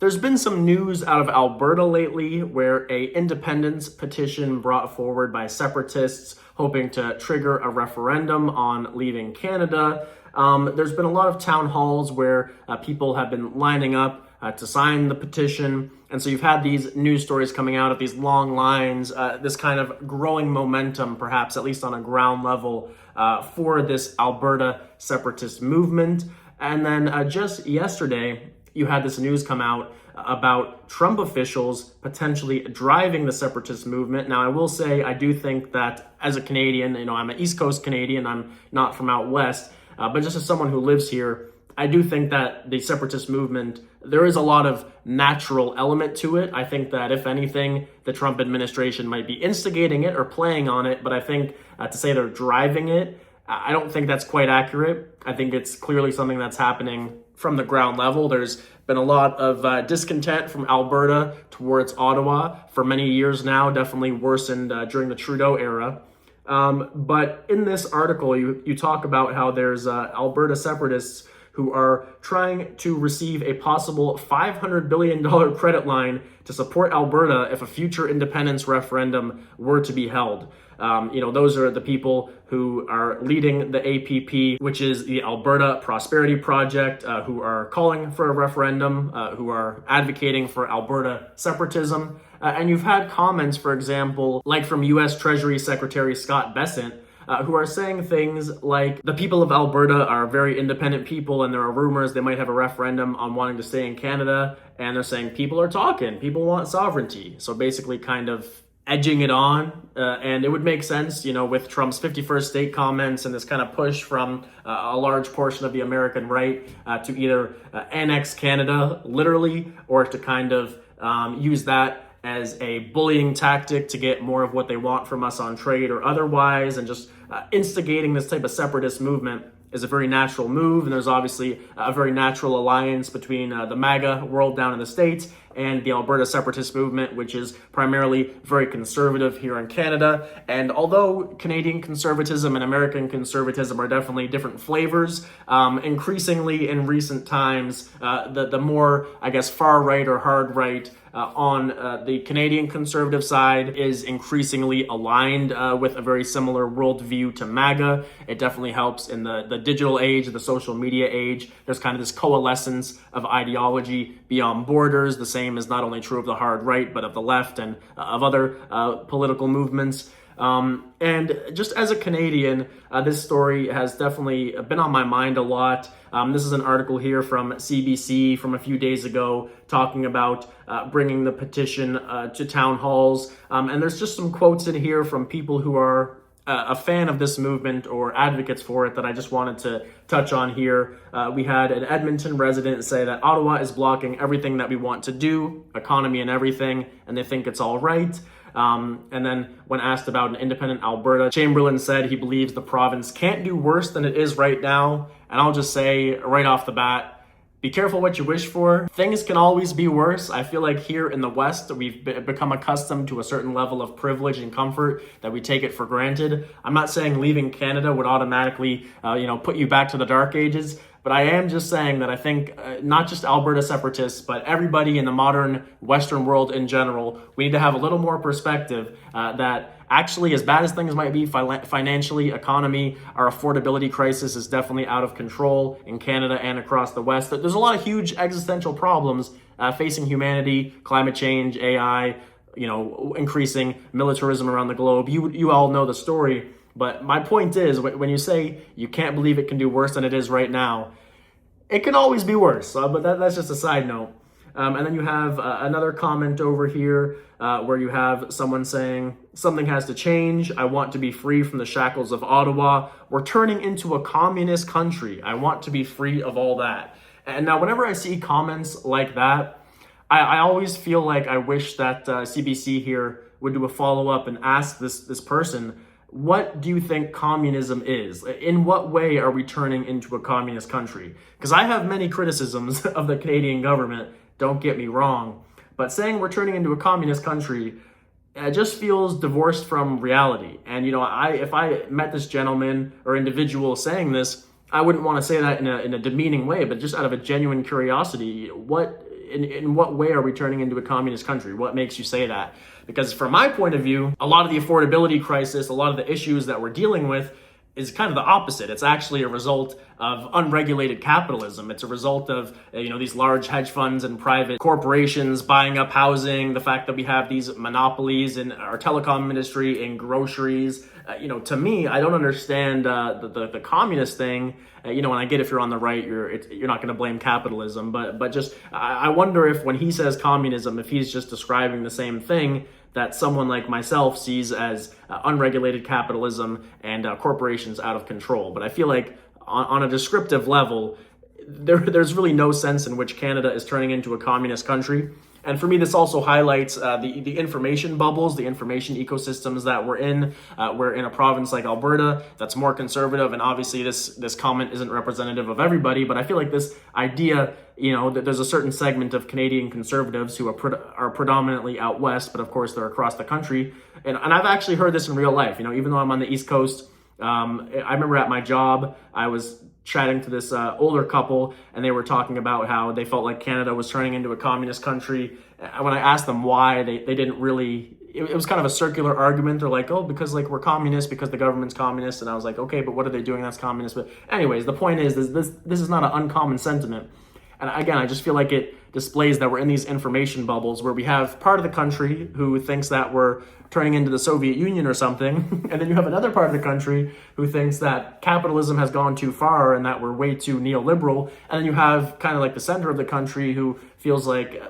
There's been some news out of Alberta lately where a independence petition brought forward by separatists hoping to trigger a referendum on leaving Canada. There's been a lot of town halls where people have been lining up to sign the petition. And so you've had these news stories coming out of these long lines, this kind of growing momentum, perhaps at least on a ground level, for this Alberta Separatist movement. And then just yesterday, you had this news come out about Trump officials potentially driving the separatist movement. Now, I will say, I do think that as a Canadian, I'm an East Coast Canadian, I'm not from out West, but just as someone who lives here, I do think that the separatist movement, there is a lot of natural element to it. I think that if anything, the Trump administration might be instigating it or playing on it, but I think to say they're driving it, I don't think that's quite accurate. I think it's clearly something that's happening from the ground level. There's been a lot of discontent from Alberta towards Ottawa for many years now, definitely worsened during the Trudeau era. But in this article, you talk about how there's Alberta Separatists who are trying to receive a possible $500 billion credit line to support Alberta if a future independence referendum were to be held. Those are the people who are leading the APP, which is the Alberta Prosperity Project, who are calling for a referendum, who are advocating for Alberta separatism. And you've had comments, for example, like from U.S. Treasury Secretary Scott Bessent, who are saying things like the people of Alberta are very independent people and there are rumors they might have a referendum on wanting to stay in Canada. And they're saying people are talking, people want sovereignty. So basically kind of edging it on. And it would make sense, with Trump's 51st state comments and this kind of push from a large portion of the American right to either annex Canada literally or to kind of use that as a bullying tactic to get more of what they want from us on trade or otherwise, and just instigating this type of separatist movement is a very natural move. And there's obviously a very natural alliance between the MAGA world down in the States and the Alberta Separatist movement, which is primarily very conservative here in Canada. And although Canadian conservatism and American conservatism are definitely different flavors, increasingly in recent times, the more, far right or hard right on the Canadian conservative side is increasingly aligned with a very similar worldview to MAGA. It definitely helps in the digital age, the social media age. There's kind of this coalescence of ideology beyond borders. The same is not only true of the hard right, but of the left and of other political movements. And just as a Canadian, this story has definitely been on my mind a lot. This is an article here from CBC from a few days ago talking about bringing the petition to town halls. And there's just some quotes in here from people who are a fan of this movement or advocates for it that I just wanted to touch on here. We had an Edmonton resident say that Ottawa is blocking everything that we want to do, economy and everything, and they think it's all right. And then when asked about an independent Alberta, Chamberlain said he believes the province can't do worse than it is right now. And I'll just say right off the bat, be careful what you wish for. Things can always be worse. I feel like here in the West, we've become accustomed to a certain level of privilege and comfort that we take it for granted. I'm not saying leaving Canada would automatically, put you back to the dark ages. But I am just saying that I think not just Alberta separatists, but everybody in the modern Western world in general, we need to have a little more perspective that actually, as bad as things might be financially, economy, our affordability crisis is definitely out of control in Canada and across the West. There's a lot of huge existential problems facing humanity, climate change, AI, increasing militarism around the globe. You all know the story. But my point is, when you say you can't believe it can do worse than it is right now, it can always be worse. But that's just a side note. And then you have another comment over here where you have someone saying, something has to change. I want to be free from the shackles of Ottawa. We're turning into a communist country. I want to be free of all that. And now whenever I see comments like that, I always feel like I wish that CBC here would do a follow-up and ask this person, what do you think communism is? In what way are we turning into a communist country? Because I have many criticisms of the Canadian government, don't get me wrong, but saying we're turning into a communist country just feels divorced from reality. And if I met this gentleman or individual saying this, I wouldn't want to say that in a demeaning way, but just out of a genuine curiosity, what in what way are we turning into a communist country? What makes you say that? Because from my point of view, a lot of the affordability crisis, a lot of the issues that we're dealing with is kind of the opposite. It's actually a result of unregulated capitalism. It's a result of these large hedge funds and private corporations buying up housing, the fact that we have these monopolies in our telecom industry, in groceries. To me, I don't understand the communist thing. And I get if you're on the right, you're not going to blame capitalism, but just I wonder if when he says communism, if he's just describing the same thing that someone like myself sees as unregulated capitalism and corporations out of control. But I feel like on a descriptive level, there's really no sense in which Canada is turning into a communist country. And for me, this also highlights the information bubbles, the information ecosystems that we're in. We're in a province like Alberta that's more conservative, and obviously this comment isn't representative of everybody, but I feel like this idea, that there's a certain segment of Canadian conservatives who are predominantly out west, but of course they're across the country. And I've actually heard this in real life, even though I'm on the East Coast. I remember at my job, I was chatting to this older couple, and they were talking about how they felt like Canada was turning into a communist country. When I asked them why, they didn't really, it was kind of a circular argument. They're like, oh, because we're communist, because the government's communist. And I was like, okay, but what are they doing that's communist? But anyways, the point is this is not an uncommon sentiment. And again, I just feel like it displays that we're in these information bubbles where we have part of the country who thinks that we're turning into the Soviet Union or something, and then you have another part of the country who thinks that capitalism has gone too far and that we're way too neoliberal, and then you have kind of like the center of the country who feels like,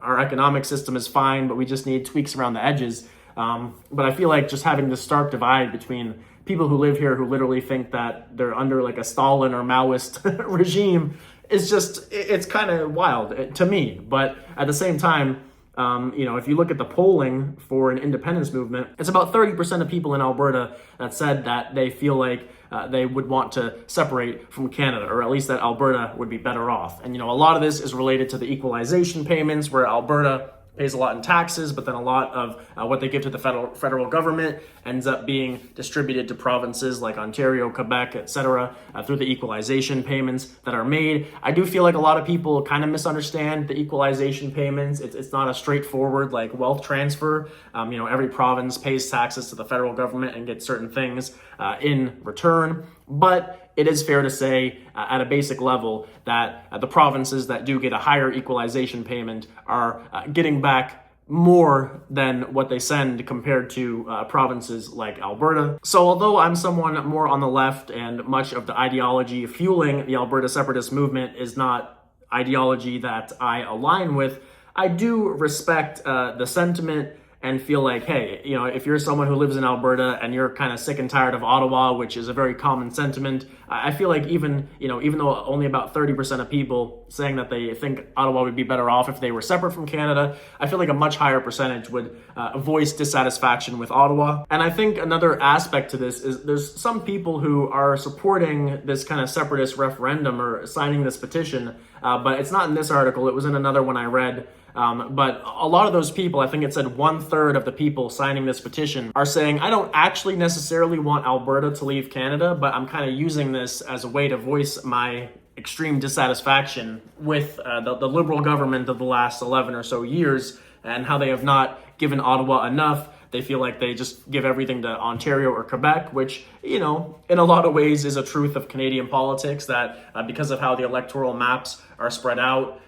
our economic system is fine, but we just need tweaks around the edges. But I feel like just having this stark divide between people who live here who literally think that they're under like a Stalin or Maoist regime is it's kind of wild to me. But at the same time, if you look at the polling for an independence movement, it's about 30% of people in Alberta that said that they feel like they would want to separate from Canada, or at least that Alberta would be better off. And, a lot of this is related to the equalization payments, where Alberta pays a lot in taxes, but then a lot of what they give to the federal government ends up being distributed to provinces like Ontario, Quebec, etc., through the equalization payments that are made. I do feel like a lot of people kind of misunderstand the equalization payments. It's not a straightforward like wealth transfer. Every province pays taxes to the federal government and gets certain things in return. But it is fair to say at a basic level that the provinces that do get a higher equalization payment are getting back more than what they send compared to provinces like Alberta. So although I'm someone more on the left and much of the ideology fueling the Alberta Separatist movement is not ideology that I align with, I do respect the sentiment and feel like, hey, if you're someone who lives in Alberta and you're kind of sick and tired of Ottawa, which is a very common sentiment, I feel like even though only about 30% of people saying that they think Ottawa would be better off if they were separate from Canada, I feel like a much higher percentage would voice dissatisfaction with Ottawa. And I think another aspect to this is there's some people who are supporting this kind of separatist referendum or signing this petition, but it's not in this article. It was in another one I read. But a lot of those people, I think it said 1/3 of the people signing this petition are saying, I don't actually necessarily want Alberta to leave Canada, but I'm kind of using this as a way to voice my extreme dissatisfaction with the Liberal government of the last 11 or so years and how they have not given Ottawa enough. They feel like they just give everything to Ontario or Quebec, which, in a lot of ways is a truth of Canadian politics, that because of how the electoral maps are spread out,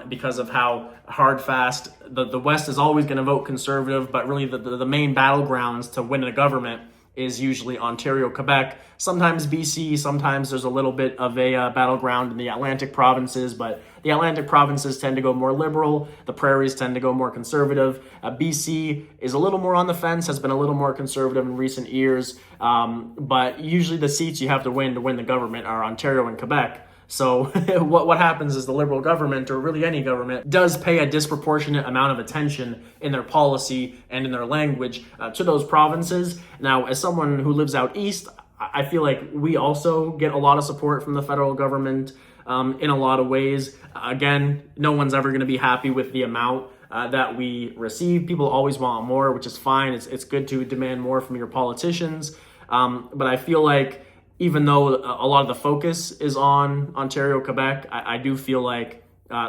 because of how hard fast the West is always going to vote Conservative, but really the main battlegrounds to win a government is usually Ontario, Quebec, sometimes BC, sometimes there's a little bit of a battleground in the Atlantic provinces, but the Atlantic provinces tend to go more liberal, the prairies tend to go more conservative. BC is a little more on the fence, has been a little more conservative in recent years, but usually the seats you have to win the government are Ontario and Quebec. So what happens is the Liberal government, or really any government, does pay a disproportionate amount of attention in their policy and in their language to those provinces. Now, as someone who lives out east, I feel like we also get a lot of support from the federal government in a lot of ways. Again, no one's ever going to be happy with the amount that we receive. People always want more, which is fine. It's good to demand more from your politicians. But I feel like even though a lot of the focus is on Ontario, Quebec, I do feel like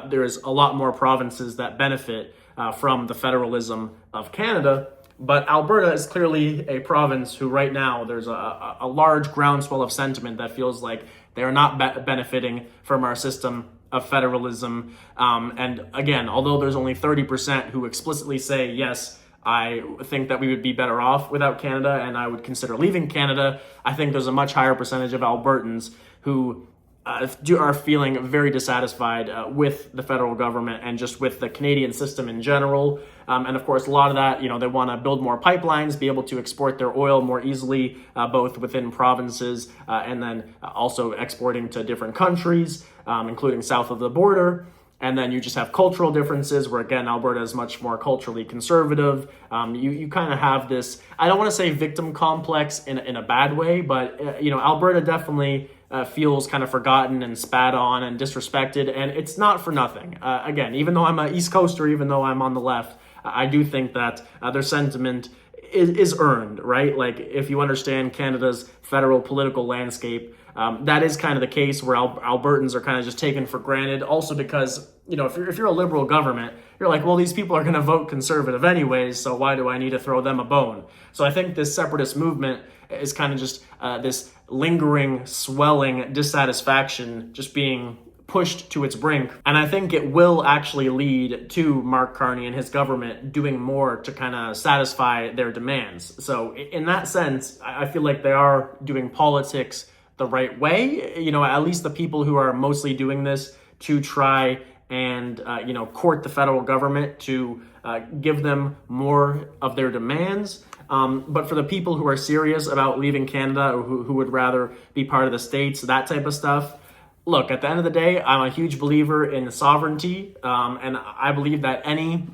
there is a lot more provinces that benefit from the federalism of Canada. But Alberta is clearly a province who right now there's a large groundswell of sentiment that feels like they are not benefiting from our system of federalism. And again, although there's only 30% who explicitly say, yes, I think that we would be better off without Canada and I would consider leaving Canada, I think there's a much higher percentage of Albertans who are feeling very dissatisfied with the federal government and just with the Canadian system in general. And of course, a lot of that, they want to build more pipelines, be able to export their oil more easily, both within provinces and then also exporting to different countries, including south of the border. And then you just have cultural differences where, again, Alberta is much more culturally conservative. You kind of have this, I don't want to say victim complex in a bad way, but, Alberta definitely feels kind of forgotten and spat on and disrespected. And it's not for nothing. Again, even though I'm an East Coaster, even though I'm on the left, I do think that their sentiment is earned, right? Like, if you understand Canada's federal political landscape, that is kind of the case where Albertans are kind of just taken for granted. Also because, if you're a liberal government, you're like, well, these people are going to vote conservative anyways, so why do I need to throw them a bone? So I think this separatist movement is kind of just this lingering, swelling dissatisfaction just being pushed to its brink. And I think it will actually lead to Mark Carney and his government doing more to kind of satisfy their demands. So in that sense, I feel like they are doing politics the right way. At least the people who are mostly doing this to try and, court the federal government to give them more of their demands. But for the people who are serious about leaving Canada or who would rather be part of the states, that type of stuff, look, at the end of the day, I'm a huge believer in sovereignty. And I believe that any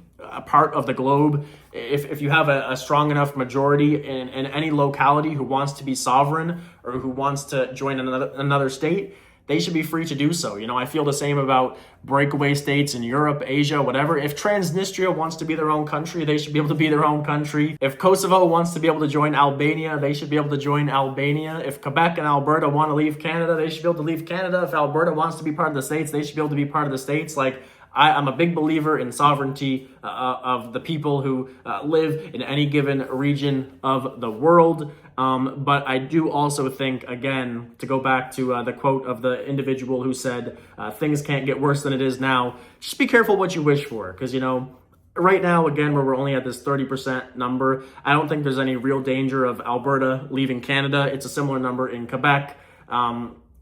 part of the globe, if you have a strong enough majority in any locality who wants to be sovereign or who wants to join another state, they should be free to do so. I feel the same about breakaway states in Europe, Asia, whatever. If Transnistria wants to be their own country, they should be able to be their own country. If Kosovo wants to be able to join Albania, they should be able to join Albania. If Quebec and Alberta want to leave Canada, they should be able to leave Canada. If Alberta wants to be part of the states, they should be able to be part of the states. I'm a big believer in sovereignty of the people who live in any given region of the world. But I do also think, again, to go back to the quote of the individual who said, things can't get worse than it is now, just be careful what you wish for. Because, right now, again, where we're only at this 30% number, I don't think there's any real danger of Alberta leaving Canada. It's a similar number in Quebec.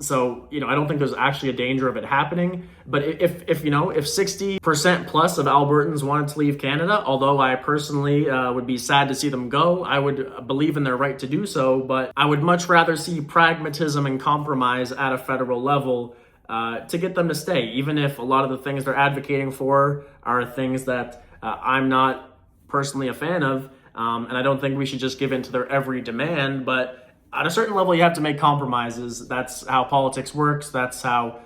So, I don't think there's actually a danger of it happening. But if 60% plus of Albertans wanted to leave Canada, although I personally would be sad to see them go, I would believe in their right to do so. But I would much rather see pragmatism and compromise at a federal level to get them to stay, even if a lot of the things they're advocating for are things that I'm not personally a fan of. And I don't think we should just give in to their every demand. But at a certain level, you have to make compromises. That's how politics works. That's how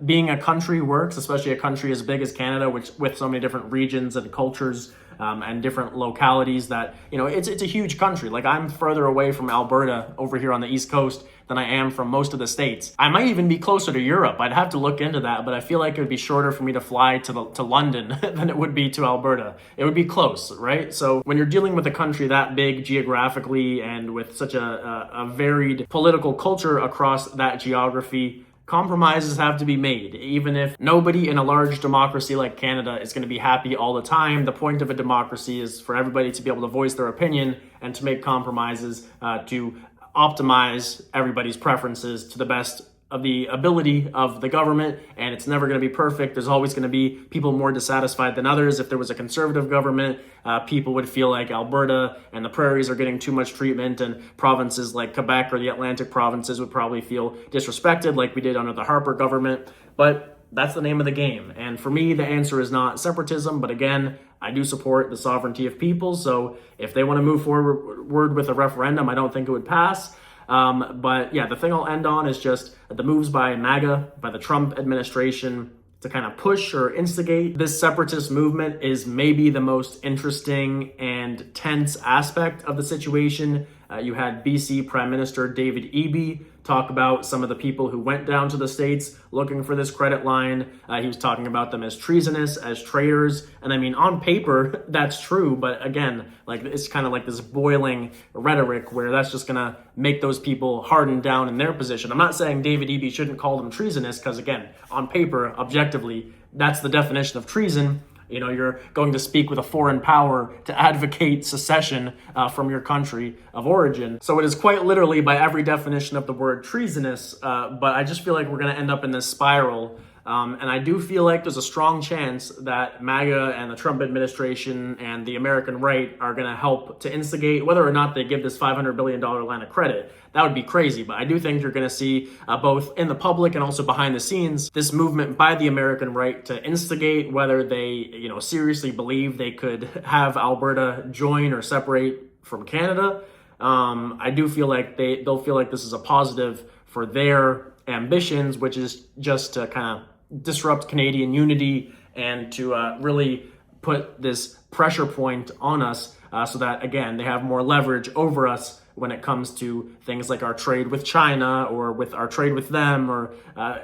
being a country works, especially a country as big as Canada, which with so many different regions and cultures and different localities that, it's a huge country. Like, I'm further away from Alberta over here on the East Coast than I am from most of the states. I might even be closer to Europe. I'd have to look into that, but I feel like it would be shorter for me to fly to London than it would be to Alberta. It would be close, right? So when you're dealing with a country that big geographically and with such a varied political culture across that geography, compromises have to be made. Even if nobody in a large democracy like Canada is going to be happy all the time, the point of a democracy is for everybody to be able to voice their opinion and to make compromises to optimize everybody's preferences to the best of the ability of the government. And it's never going to be perfect. There's always going to be people more dissatisfied than others. If there was a conservative government, people would feel like Alberta and the prairies are getting too much treatment, and provinces like Quebec or the Atlantic provinces would probably feel disrespected like we did under the Harper government. But that's the name of the game. And for me, the answer is not separatism, but again, I do support the sovereignty of people. So if they want to move forward with a referendum, I don't think it would pass. But yeah, the thing I'll end on is just the moves by MAGA, by the Trump administration, to kind of push or instigate this separatist movement is maybe the most interesting and tense aspect of the situation. You had BC Prime Minister David Eby talk about some of the people who went down to the States looking for this credit line. He was talking about them as treasonous, as traitors. And I mean, on paper, that's true. But again, like it's kind of like this boiling rhetoric where that's just going to make those people harden down in their position. I'm not saying David Eby shouldn't call them treasonous because, again, on paper, objectively, that's the definition of treason. You know, you're going to speak with a foreign power to advocate secession from your country of origin. So it is quite literally, by every definition of the word, treasonous. But I just feel like we're going to end up in this spiral. And I do feel like there's a strong chance that MAGA and the Trump administration and the American right are going to help to instigate, whether or not they give this $500 billion line of credit. That would be crazy. But I do think you're going to see both in the public and also behind the scenes, this movement by the American right to instigate whether they, seriously believe they could have Alberta join or separate from Canada. I do feel like they'll feel like this is a positive for their ambitions, which is just to kind of disrupt Canadian unity and to really put this pressure point on us so that, again, they have more leverage over us when it comes to things like our trade with China or with our trade with them or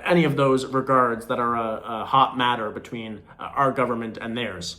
any of those regards that are a hot matter between our government and theirs.